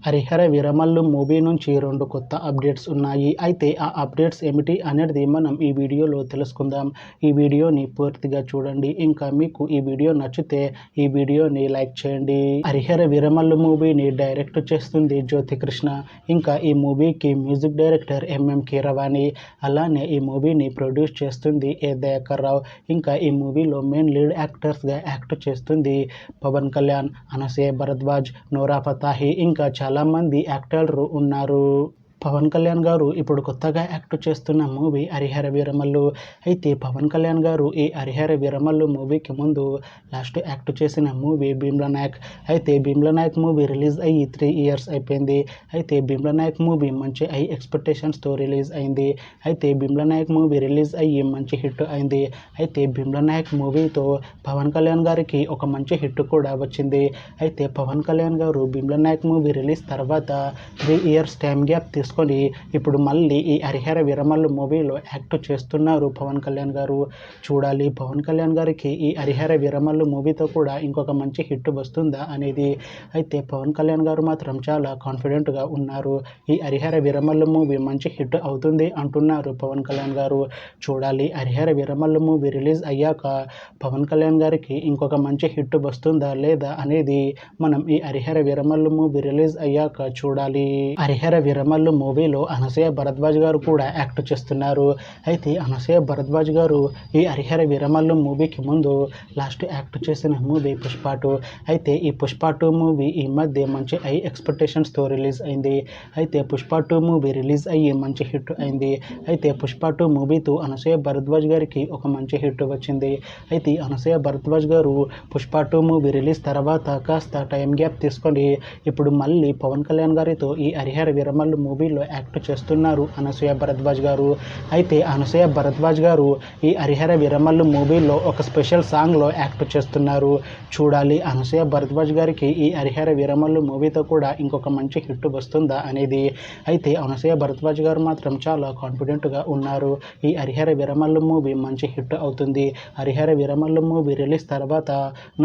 Harihara Veeramallu movie నుంచి 2 కొత్త updates ఉన్నాయి. అయితే ఆ అప్డేట్స్ ఏమిటి అనేది మనం ఈ వీడియోలో తెలుసుకుందాం. ఈ వీడియోని పూర్తిగా చూడండి. ఇంకా మీకు ఈ వీడియో నచ్చితే ఈ వీడియోని లైక్ చేయండి. హరిహర వీరమల్లు మూవీని డైరెక్ట్ చేస్తుంది జ్యోతికృష్ణ. ఇంకా ఈ మూవీకి మ్యూజిక్ డైరెక్టర్ ఎంఎం కీరవాణి. అలానే ఈ మూవీని ప్రొడ్యూస్ చేస్తుంది ఏ దయాకర్ రావు. ఇంకా ఈ మూవీలో మెయిన్ లీడ్ యాక్టర్స్గా యాక్ట్ చేస్తుంది పవన్ కళ్యాణ్, అనసూయ భరద్వాజ్, నోరా ఫతాహి, ఇంకా చాలా మంది యాక్టర్లు ఉన్నారు. పవన్ కళ్యాణ్ గారు ఇప్పుడు కొత్తగా యాక్ట్ చేస్తున్న మూవీ హరిహర వీరమల్లు. అయితే పవన్ కళ్యాణ్ గారు ఈ హరిహర వీరమల్లు మూవీకి ముందు లాస్ట్ యాక్ట్ చేసిన మూవీ భీమ్లా నాయక్. అయితే భీమ్లా నాయక్ మూవీ రిలీజ్ అయ్యి 3 years అయిపోయింది. అయితే భీమ్లా నాయక్ మూవీ మంచి హై ఎక్స్పెక్టేషన్స్తో రిలీజ్ అయింది. అయితే భీమ్లా నాయక్ మూవీ రిలీజ్ అయ్యి మంచి హిట్ అయింది. అయితే భీమ్లా నాయక్ మూవీతో పవన్ కళ్యాణ్ గారికి ఒక మంచి హిట్ కూడా వచ్చింది. అయితే పవన్ కళ్యాణ్ గారు భీమ్లా నాయక్ మూవీ రిలీజ్ తర్వాత 3 years టైం గ్యాప్ తీసుకొని ఇప్పుడు మళ్ళీ ఈ హరిహర వీరమల్లు మూవీలో యాక్ట్ చేస్తున్నారు పవన్ కళ్యాణ్ గారు. చూడాలి పవన్ కళ్యాణ్ గారికి ఈ హరిహర వీరమల్లు మూవీతో కూడా ఇంకొక మంచి హిట్ వస్తుందా అనేది. అయితే పవన్ కళ్యాణ్ గారు మాత్రం చాలా కాన్ఫిడెంట్గా ఉన్నారు. ఈ హరిహర వీరమల్లు మూవీ మంచి హిట్ అవుతుంది అంటున్నారు పవన్ కళ్యాణ్ గారు. చూడాలి హరిహర వీరమల్లు మూవీ రిలీజ్ అయ్యాక పవన్ కళ్యాణ్ గారికి ఇంకొక మంచి హిట్ వస్తుందా లేదా అనేది మనం ఈ హరిహర వీరమల్లు మూవీ రిలీజ్ అయ్యాక చూడాలి. హరిహర వీరమల్లు మూవీలో అనసూయ భరద్వాజ్ గారు కూడా యాక్ట్ చేస్తున్నారు. అయితే అనసూయ భరద్వాజ్ గారు ఈ హరిహర వీరమల్లు మూవీకి ముందు లాస్ట్ యాక్ట్ చేసిన మూవీ పుష్ప 2. అయితే ఈ పుష్ప 2 మూవీ ఈ మధ్య మంచి హై ఎక్స్పెక్టేషన్స్తో రిలీజ్ అయింది. అయితే పుష్ప 2 మూవీ రిలీజ్ అయ్యి మంచి హిట్ అయింది. అయితే పుష్ప 2 మూవీతో అనసూయ భరద్వాజ్ గారికి ఒక మంచి హిట్ వచ్చింది. అయితే అనసూయ భరద్వాజ్ గారు పుష్ప 2 మూవీ రిలీజ్ తర్వాత కాస్త టైం గ్యాప్ తీసుకొని ఇప్పుడు మళ్ళీ పవన్ కళ్యాణ్ గారితో ఈ హరిహర వీరమల్లు మూవీలో యాక్ట్ చేస్తున్నారు అనసూయ భరద్వాజ్ గారు. అయితే అనసూయ భరద్వాజ్ గారు ఈ హరిహర వీరమల్లు మూవీలో ఒక స్పెషల్ సాంగ్లో యాక్ట్ చేస్తున్నారు. చూడాలి అనసూయ భరద్వాజ్ గారికి ఈ హరిహర వీరమల్లు మూవీతో కూడా ఇంకొక మంచి హిట్ వస్తుందా అనేది. అయితే అనసూయ భరద్వాజ్ గారు మాత్రం చాలా కాన్ఫిడెంట్గా ఉన్నారు. ఈ హరిహర వీరమల్లు మూవీ మంచి హిట్ అవుతుంది. హరిహర వీరమల్లు మూవీ రిలీజ్ తర్వాత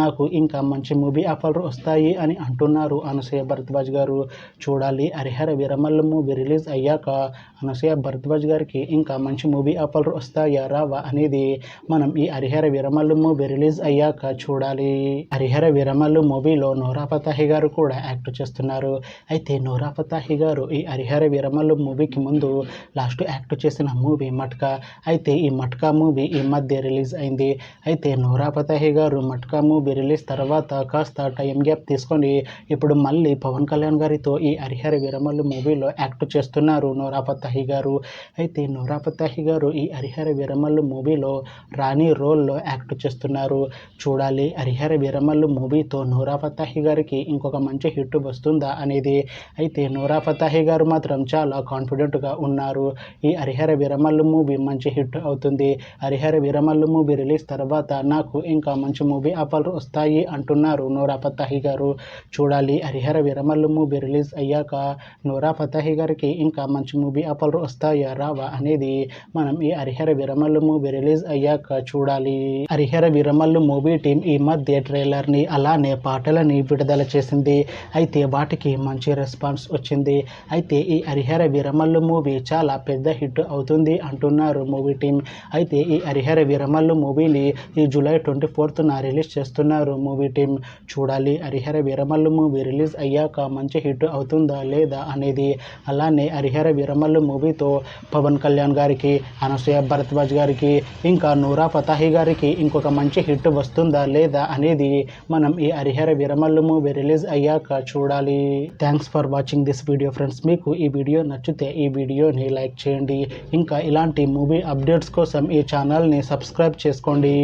నాకు ఇంకా మంచి మూవీ ఆఫర్లు వస్తాయి అని అంటున్నారు అనసూయ భరద్వాజ్ గారు. చూడాలి హరిహర వీరమల్లు మూవీ రిలీజ్ అయ్యాక అనసూయ భరద్వాజ్ గారికి ఇంకా మంచి మూవీ ఆఫర్లు వస్తాయా రావా అనేది మనం ఈ హరిహర వీరమల్లు మూవీ రిలీజ్ అయ్యాక చూడాలి. హరిహర వీరమల్లు మూవీలో నోరా ఫతాహి గారు కూడా యాక్ట్ చేస్తున్నారు. అయితే నోరా ఫతాహి గారు ఈ హరిహర వీరమల్లు మూవీకి ముందు లాస్ట్ యాక్ట్ చేసిన మూవీ మట్కా. అయితే ఈ మట్కా మూవీ ఈ మధ్య రిలీజ్ అయింది. అయితే నోరా ఫతాహి గారు మట్కా మూవీ రిలీజ్ తర్వాత కాస్త టైం గ్యాప్ తీసుకొని ఇప్పుడు మళ్ళీ పవన్ కళ్యాణ్ గారితో ఈ హరిహర వీరమల్లు మూవీలో యాక్ట్ చేస్తున్నారు నోరా ఫతాహి గారు. అయితే నోరా ఫతాహి గారు ఈ హరిహర వీరమల్లు మూవీలో రాణి రోల్లో యాక్ట్ చేస్తున్నారు. చూడాలి హరిహర వీరమల్లు మూవీతో నోరా ఫతాహి గారికి ఇంకొక మంచి హిట్ వస్తుందా అనేది. అయితే నోరా ఫతాహి గారు మాత్రం చాలా కాన్ఫిడెంట్గా ఉన్నారు. ఈ హరిహర వీరమల్లు మూవీ మంచి హిట్ అవుతుంది. హరిహర వీరమల్లు మూవీ రిలీజ్ తర్వాత నాకు ఇంకా మంచి మూవీ ఆఫర్లు వస్తాయి అంటున్నారు నోరా ఫతాహి గారు. చూడాలి హరిహర వీరమల్లు మూవీ రిలీజ్ అయ్యాక నోరా ఫతాహి గారికి ఇంకా మంచి మూవీ ఆఫర్లు వస్తాయా రావా అనేది మనం ఈ హరిహర వీరమల్లు మూవీ రిలీజ్ అయ్యాక చూడాలి. హరిహర వీరమల్లు మూవీ టీం ఈ మధ్య ట్రైలర్ని అలానే పాటలని విడుదల చేసింది. అయితే వాటికి మంచి రెస్పాన్స్ వచ్చింది. అయితే ఈ హరిహర వీరమల్లు మూవీ చాలా పెద్ద హిట్ అవుతుంది అంటున్నారు మూవీ టీం. అయితే ఈ హరిహర వీరమల్లు మూవీని ఈ July 24th రిలీజ్ చేస్తున్నారు మూవీ టీం. చూడాలి హరిహర వీరమల్లు మూవీ రిలీజ్ అయ్యాక మంచి హిట్ అవుతుందా లేదా అనేది. అలానే హరిహర వీరమల్లు మూవీతో పవన్ కళ్యాణ్ గారికి, అనసూయ భరద్వాజ్ గారికి, ఇంకా నోరా ఫతాహి గారికి ఇంకొక మంచి హిట్ వస్తుందా లేదా అనేది మనం ఈ హరిహర వీరమల్లు మూవీ రిలీజ్ అయ్యాక చూడాలి. Thanks for watching this video friends. మీకు ఈ వీడియో నచ్చితే ఈ వీడియోని లైక్ చేయండి. ఇంకా ఇలాంటి మూవీ అప్డేట్స్ కోసం ఈ ఛానల్ని సబ్స్క్రైబ్ చేసుకోండి.